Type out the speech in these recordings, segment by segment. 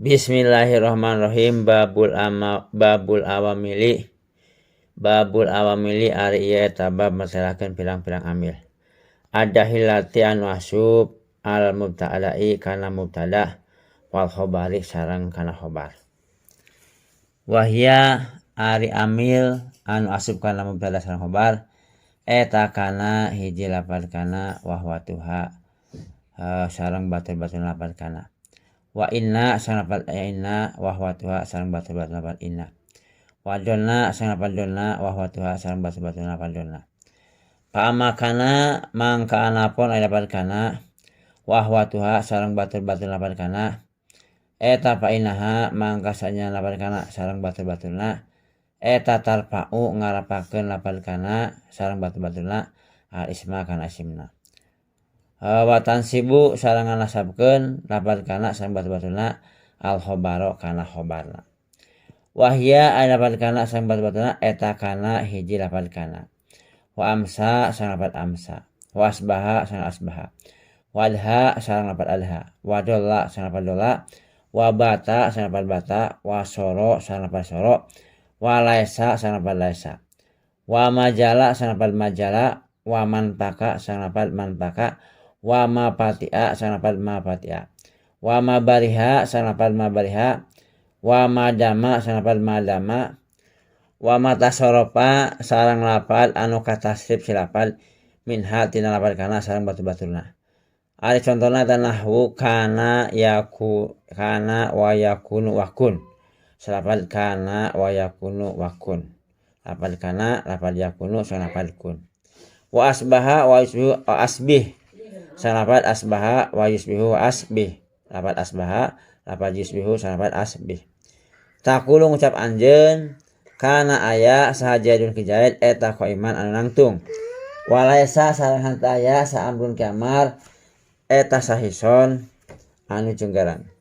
Bismillahirrahmanirrahim. Babul awamili. Babul awamili ari ieu eta bab masalakeun pirang-pirang amil. Ada hilati anu asub al mubtada'i kana mubtada wal khobari sareng kana khobar. Wahia ari amil anu asub kana mubtada sareng khobar eta kana hiji lapad kana wahwatuha sareng batur-batur lapad kana. Wa inna sareng lapad inna wahwatuha sareng batur-batur lapad inna. Wa donna sareng lapad donna wahwatuha sareng batur-batur lapad donna. Paamakana mangka anapun aya lapad kana wahwatuha sareng batur-batur lapad kana eta painaha mangka sanya lapad kana sareng batur-baturna eta tarpa'u ngarapakeun lapad kana sareng batur-baturna al isma kana isimna. Wa tansibu sareng nganasabkeun lapad kana sareng batur-baturna al khobaro kana khobarna. Wahia aya lapad kana sareng batur-baturna eta kana hiji lapad kana. Wa amsa sareng lapad amsa. Wa asbaha sareng asbaha. Wa adha sareng lapad adha. Wa dolla sareng lapad dolla. Wa bata sareng lapad bata. Wa soro sareng lapad soro. Wa laisa sareng lapad laisa. Wa majala sareng lapad majala. Wa manpaka sareng lapad manpaka. Wa mapati'a sareng lapad mapati'a. Wa mabariha sareng lapad mabariha. Wa madama sareng lapad madama. Wa matasoropa sareng lapad anu katasrif si lapad minha tina lapad kana sareng batur-baturna. Ari contona eta nahwu kana wa yakunu wakun. Salapad kana wa yakunu wakun. Lapad kana lapad yakunu sareng lapad kun. Wa asbaha wa yusbihu asbih. Sareng lapad asbaha wa yusbihu asbih. Lapad asbaha lapad yusbihu sareng lapad asbih. Takulu ngucap anjeun kana aya sahajadun kijaid eta qaiman anu nangtung. Walaisa sareng henteu aya saamrun kiamar eta sahison anu jenggaran.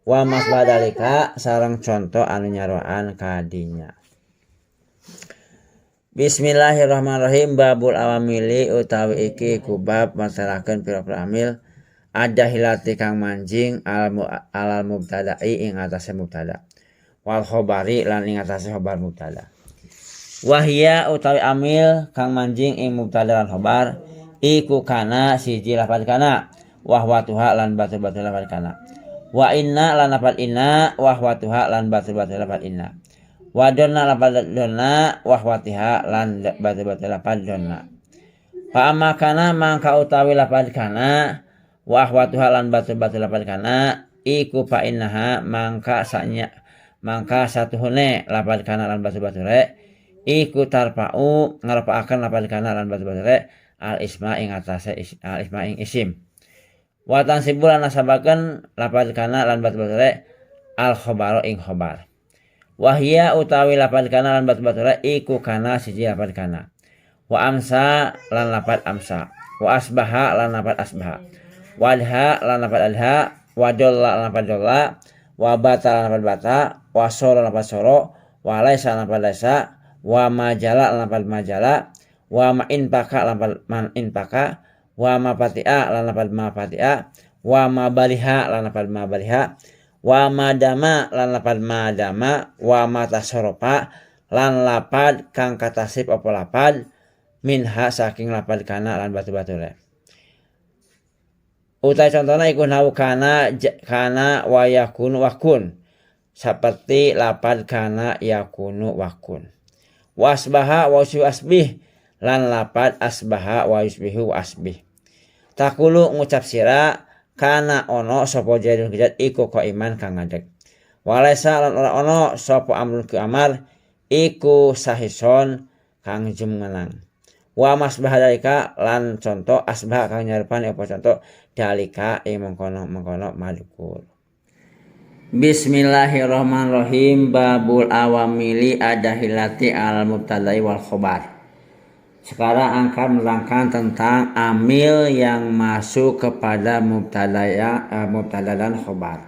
Wa masbadalika sareng conto anu nyaroan kadinya. Bismillahirrahmanirrahim. Babul awamili utawi iki kubab masalakeun pira-pira amil ada hilati kang manjing alal mubtada'i ing atase mubtada wal khobari lan ing atase khobar mubtada. Wahia utawi amil kang manjing ing mubtada lan khobar iku kana siji lapad kana wahwatuha lan batur-batur lapad kana. Wa inna lan lapad inna wahwatuha lan batur-batur lapad inna. Wa donna lapad donna wahwatiha lan batur-batur lapad donna. Fa amakana mangka utawi lapad kana wahwatuha lan batur-batur lapad kana iku fa innaha mangka satuhune lapad kana lan batur-bature iku tarpa'u ngarepaaken lapad kana lan batur-bature al isma ing atase al isma ing isim. Wa tansibu lan nasabakeun lapad kana lan batur-bature al khobaro ing khobar. Wahia utawi lapad kana lan batur-bature iku kana siji lapad kana. Wa amsa lan lapad amsa. Wa asbaha lan lapad asbaha. Wa adha lan lapad adha. Wa dolla lan lapad dolla. Wa bata lan lapad bata. Wa soro lan lapad soro. Wa laisa lan lapad laisa. Wa majala lan lapad majala. Wa ma'inpaka lan lapad ma'inpaka. Wa mapati'a lan lapad mapati'a. Wa mabaliha lan lapad mabaliha. Wa madama lan lapad madama. Wa matasoropa lan lapad kang katasrif apa lapad minha saking lapad kana lan batur-bature. Utai contohna iku nahwu kana wa yakunu wakun. Seperti lapad kana yakunu wakun. Wa asbaha wa yusbihu asbih lan lapad asbaha wa yusbihu asbih. Takulu ngucap sira kana ono sapa jadun kijat iku qaiman kang ngadeg. Walaisa lan ora ono sapa amrun ke amar iku sahison kang jumenang. Wa masbah dalika lan contoh asbah kang nyarepan apa contoh dalika ing mengkono madkur. Bismillahirrahmanirrahim. Babul awamili ada hilati al mubtada'i wal khobar. Sekarang akan menerangkan tentang amil yang masuk kepada mubtada dan khobar.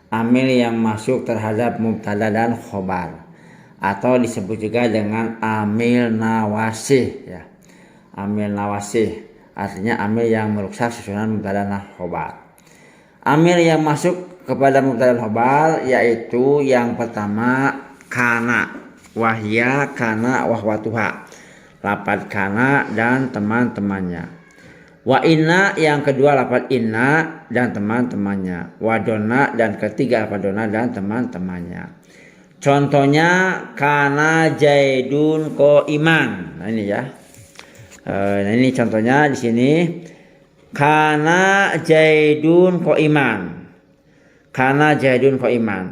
Amil yang masuk terhadap mubtada dan khobar atau disebut juga dengan amil nawasih ya. Amil nawasih artinya amil yang merusak susunan mubtada dan khobar. Amil yang masuk kepada mubtada khobar, yaitu yang pertama kana, wahya kana wahwatuha, lafaz kana dan teman-temannya. Wa inna yang kedua lafaz inna dan teman-temannya. Wa donna dan ketiga lafaz donna dan teman-temannya. Contohnya kana jaidun ko iman. Nah ini ya. Nah ini contohnya di sini. Kana jaidun ko iman. Kana jaidun ko iman.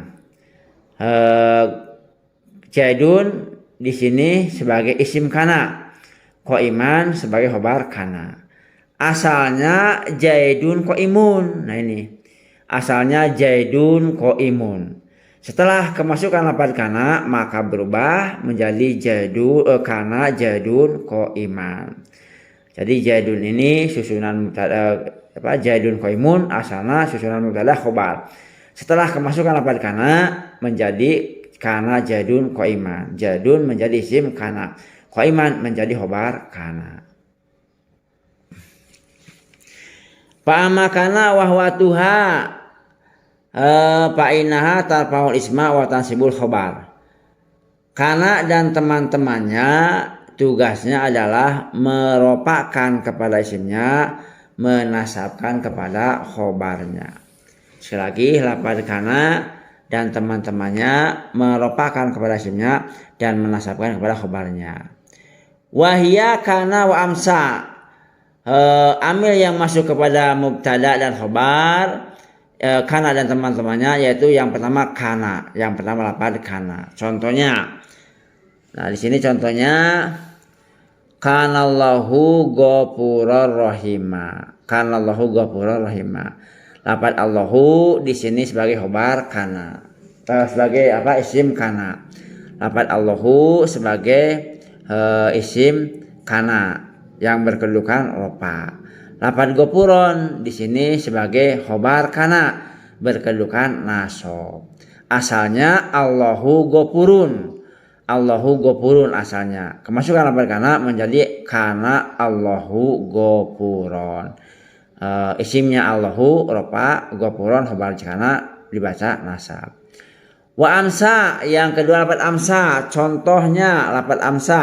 Jaidun di sini sebagai isim kana. Ko iman sebagai khobar kana. Asalnya jaidun ko imun. Nah ini. Asalnya jaidun ko imun. Setelah kemasukan lafaz kana maka berubah menjadi kana jaidun ko iman. Jadi jaidun ini susunan jaidun ko imun asalnya susunan mubtada khobar. Setelah kemasukan lafaz kana menjadi kana jaidun ko iman. Jaidun menjadi isim kana. Ko iman menjadi khobar kana. Fa'ama kana wahwatuha fa'inaha tarfa'ul isma wa tansibul khobar. Kana dan teman-temannya tugasnya adalah meropakkan kepada isimnya, menasabkan kepada khobarnya. Sekali lagi lafaz kana dan teman-temannya meropakkan kepada isimnya dan menasabkan kepada khobarnya. Wahya kana wa amsa. Amil yang masuk kepada mubtada dan khobar kana dan teman-temannya, yaitu yang pertama kana, yang pertama lafaz kana. Contohnya, nah di sini contohnya kanallahu ghafurur rahima. Kanallahu ghafurur rahima. Lafaz Allahu di sini sebagai khobar kana, sebagai isim kana. Lafaz Allahu sebagai isim kana yang berkedudukan rofa. Lafaz gopuron di sini sebagai khobar kana berkedudukan nasab. Asalnya Allahu gopurun. Allahu gopurun asalnya. Kemasukan lafaz kana menjadi kana Allahu gopuron. Isimnya Allahu rofa, gopuron khobar kana dibaca nasab. Wa amsa yang kedua lafaz amsa. Contohnya lafaz amsa.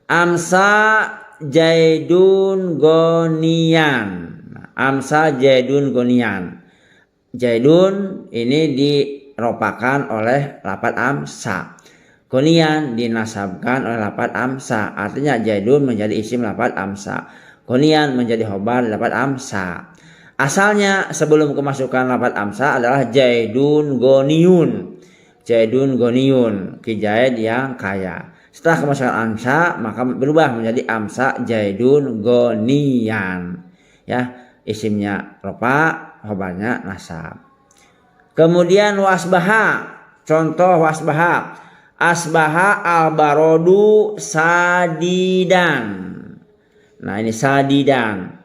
Amsa jaidun gonian. Amsa jaidun gonian. Jaidun ini diropakan oleh lafaz amsa. Gonian dinasabkan oleh lafaz amsa. Artinya jaidun menjadi isim lafaz amsa. Gonian menjadi khobar lafaz amsa. Asalnya sebelum kemasukan lafaz amsa adalah jaidun goniun. Jaidun goniun, ki Jaid yang kaya. Setelah kemasukan amsa maka berubah menjadi amsa jaidun gonian. Ya, isimnya rofa, khobarnya nasab. Kemudian wasbaha. Contoh wasbaha. Asbaha al-barodu sadidan. Nah ini sadidan.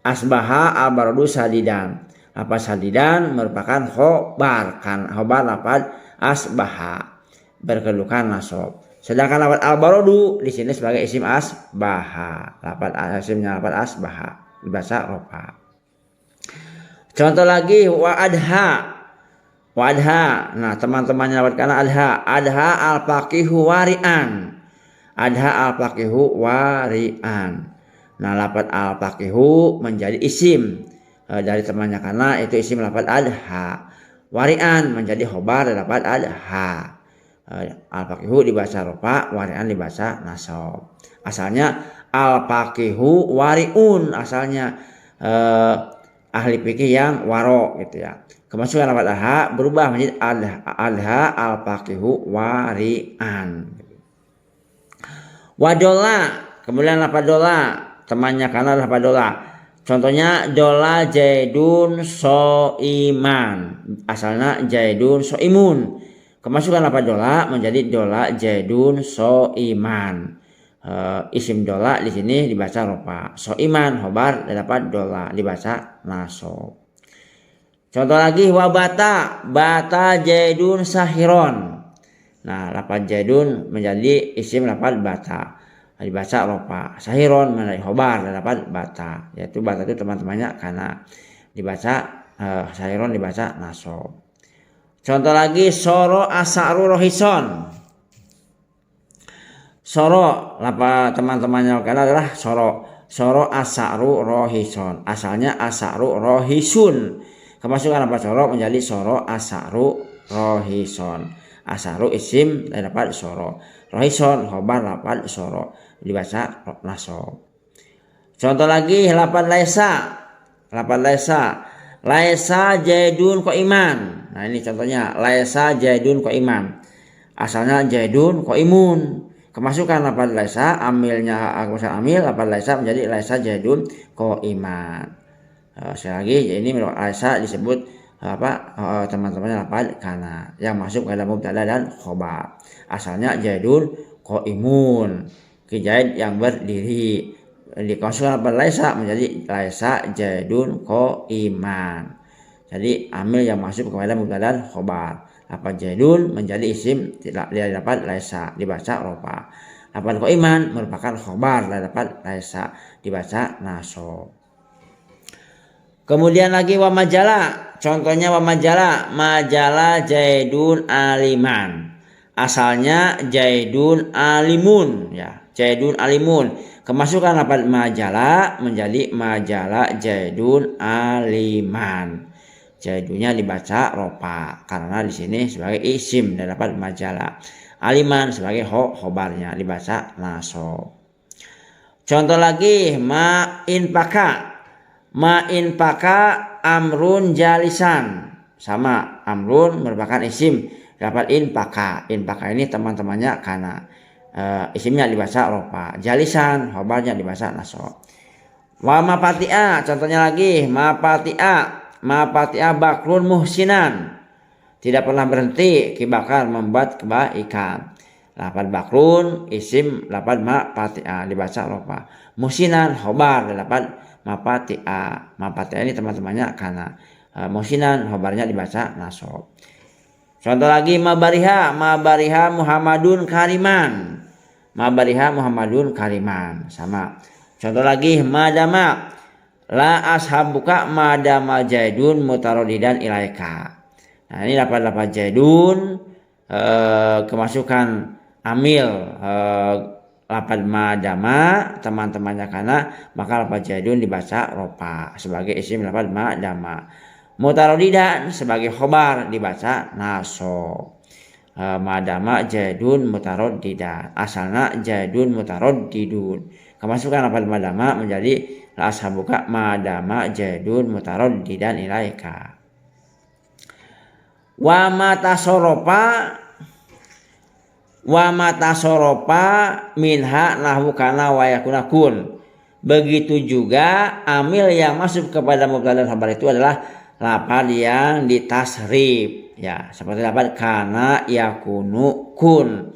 Asbaha al-barodu sadidan. Lafaz sadidan merupakan khobar kan, khobar lafaz asbaha berkedudukan nasab. Sedangkan lafaz al-barodu di sini sebagai isim asbaha. Lafaz isimnya lafaz asbaha dibaca rofa. Contoh lagi wa adha. Wa adha. Nah, teman-temannya lafaz kana adha. Adha al-faqihu wari'an. Adha al-faqihu wari'an. Nah, lafaz al-faqihu menjadi isim dari temannya kana itu isim lafaz adha. Wari'an menjadi khobar dari lafaz adha. Al-faqihu dibaca rofa, wari'an dibaca nasab. Asalnya al-faqihu wari'un, asalnya ahli fikih yang waro gitu ya. Kemasukan lafaz adha berubah menjadi adha al-faqihu wari'an. Wadola, kemudian lafaz dola, temannya kana lafaz dola. Contohnya dola jaidun soiman. Asalnya jaidun soimun. Kemasukan lafaz dola menjadi dola jaidun soiman. Isim dola di sini dibaca rofa. Soiman khobar dapat dola dibaca nasab. Contoh lagi wabata. Bata jaidun sahiron. Nah lafaz jaidun menjadi isim lafaz bata dibaca rofa. Sahiron menjadi khobar dapat bata. Yaitu bata itu teman-temannya karena dibaca sairon dibaca nasob. Contoh lagi soro asaru rohison. Soro apa teman-temannya adalah soro asaru rohison. Asalnya asaru rohisun. Kemasukan apa soro menjadi soro asaru rohison. Asaru isim dapat soro. Rohison khobar dapat soro dibaca nasob. Contoh lagi lapan laisa jaidun qaiman. Nah ini contohnya laisa jaidun qaiman. Asalnya jaidun qaimun. Kemasukan lapan laisa amilnya amil lapan laisa menjadi laisa jaidun qaiman. Sekali lagi ini laisa disebut teman-temannya lapan kana yang masuk ke dalam mubtada dan khobar. Asalnya jaidun qaimun. Jaid yang berdiri. Dikosongkan lapan laisa menjadi laisa jaidun qaiman. Jadi amil yang masuk kepada mubtada dan khobar. Lapan jaidun menjadi isim tidak dapat laisa dibaca rofa. Lapan qaiman merupakan khobar dapat laisa dibaca nasob. Kemudian lagi wa majala. Contohnya wa majala jaidun aliman. Asalnya jaidun alimun ya, jaidun alimun. Kemasukan lapan majala menjadi majala jaidun aliman. Jaidunnya dibaca ropa karena di sini sebagai isim dan dapat majalah. Aliman sebagai khobarnya dibaca nasob. Contoh lagi ma'in paka amrun jalisan. Sama amrun merupakan isim dapat in paka ini teman-temannya kana. Isimnya dibaca ropa. Jalisan khobarnya dibaca nasob. Wa mapati'a contohnya lagi mapati'a bakrun muhsinan. Tidak pernah berhenti kibakar membuat kebaikan. Lapan bakrun isim lapan mapati'a dibaca ropa. Muhsinan khobar lapan mapati'a. Mapati'a ini teman-temannya kana. Muhsinan khobarnya dibaca nasob. Contoh lagi mabariha Muhammadun kariman. Mabariha Muhammadun kariman sama. Contoh lagi madama la ashabuka madama jaidun mutarodidan ilaika. Nah ini lapan jaidun kemasukan amil lapan madama teman-temannya kana maka lapan jaidun dibaca ropa sebagai isim lapan madama. Mutarodidan sebagai khobar dibaca nasob. Madama jaidun mutarodidan. Asalnya jaidun mutarodidun. Kemasukan lapan madama menjadi la ashabuka madama jaidun mutarodidan ilaika. Wa mata soropa minha nahwu kana wa yakuna kun. Begitu juga amil yang masuk kepada mubtada dan khabar itu adalah lapan yang ditasrif ya, seperti lapan kana yakunu kun.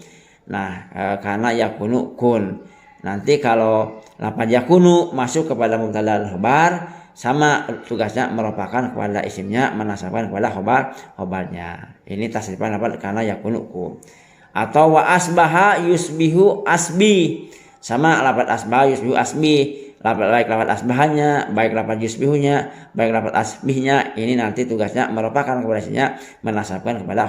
Nah kana yakunu kun. Nanti kalau lapan yakunu masuk kepada mubtada dan khabar sama tugasnya merupakan kepada isimnya menasabkan kepada khobarnya. Ini tasrifan lapan kana yakunu kun. Atau wa asbaha yusbihu asbi. Sama lapan asbaha yusbihu asbi. Baik lapat asbahannya, baik lapat yusbihunya, baik lapat asbihnya, ini nanti tugasnya merupakan kepada isinya menasabkan kepada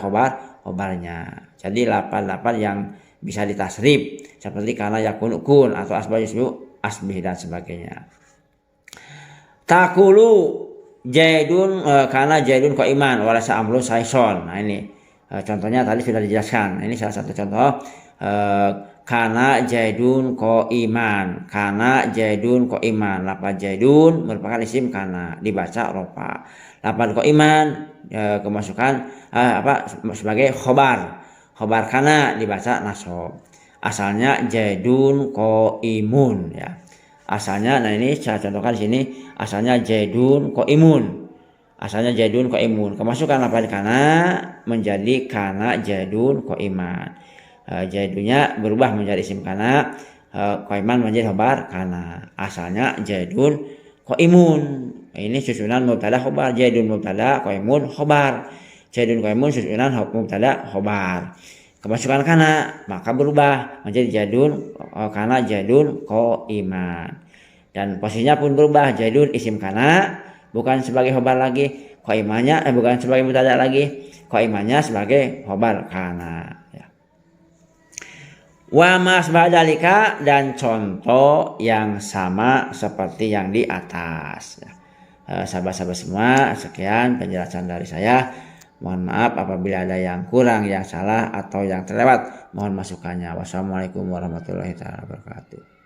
khobarnya. Jadi lapan-lapan yang bisa ditasrif seperti kana yakunu kun atau asbah yusbihu asbih dan sebagainya. Takulu jaidun kana jaidun qaiman walasa amrun saison. Nah ini contohnya tadi sudah dijelaskan. Ini salah satu contoh kana jaidun qaiman. Kana jaidun qaiman. Lapan jaidun merupakan isim kana dibaca rofa. Lapan qaiman kemasukan sebagai khobar. Khobar kana dibaca nasob. Asalnya jaidun qaimun ya. Asalnya nah ini saya contohkan di sini asalnya jaidun qaimun. Asalnya jaidun qaimun. Kemasukan lapan kana menjadi kana jaidun qaiman. Jaidunnya berubah menjadi isim kana, qaiman menjadi khobar kana. Asalnya jaidun qaimun. Ini susunan mubtada khobar. Jaidun mubtada, qaimun khobar. Jaidun qaimun susunan mubtada khobar. Kemasukan kana maka berubah menjadi jaidun kana jaidun qaiman. Dan posisinya pun berubah, jaidun isim kana bukan sebagai khobar lagi, qaimahnya bukan sebagai mubtada lagi, qaimahnya sebagai khabar kana ya. Wa ma asbadalika dan contoh yang sama seperti yang di atas ya. Sahabat-sahabat semua, sekian penjelasan dari saya. Mohon maaf apabila ada yang kurang, yang salah atau yang terlewat. Mohon masukannya. Wassalamualaikum warahmatullahi wabarakatuh.